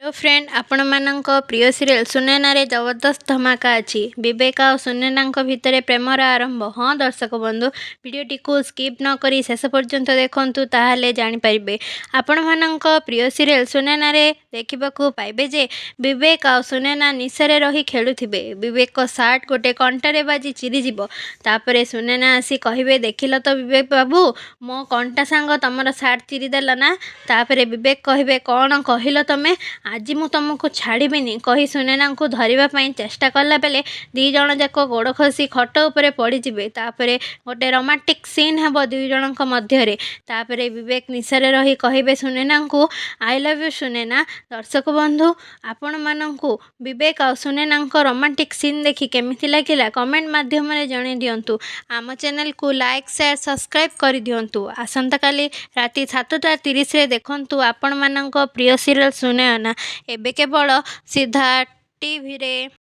Hello friend आपण मानक प्रिय सीरियल सुनैना रे जबरदस्त धमाका अच्छी विवेक और सुनैना भितर प्रेमर आरंभ। हाँ दर्शक बंधु भिडटी को स्किप न करी शेष पर्यंत देखंतु ताहले जानिपारे आपण मानक प्रिय सीरियल सुनैना रे देखा पाइबे जे विवेक और सुनैना निशारे रही खेलुथिबे। विवेक को सार्ट गोटे कंटारे बाजी चिरीज तापर सुनैना आसी कहे देखिल तो विवेक बाबू मो कंटा सांग तुम सार्ट चिरीदेल ना। तापर विवेक कहे कौन कहल तमें आज मु तुमको छाड़बीनी कही सुनैना को धरवाई चेष्टा कला बेले दी जन जाक गोड़ खसी खट उपरे पड़े। तापर गोटे रोमांटिक सीन हम दुई जन मध्य। तापर विवेक निशारे रही कहे सुनैना को आई लव यू सुनैना। दर्शक बंधु आपण मानू विवेक और सुनैना रोमांटिक सीन देखी केमिति लगिला कमेंट माध्यम जन दिंतु। आम चैनल को लाइक शेयर सब्सक्राइब कर दिंतु। आसंता काली राति 7:30 रे देखंतु आपण मानक प्रिय सीरियल सुनैना एबे केवल सिद्धार्थ टीवी रे।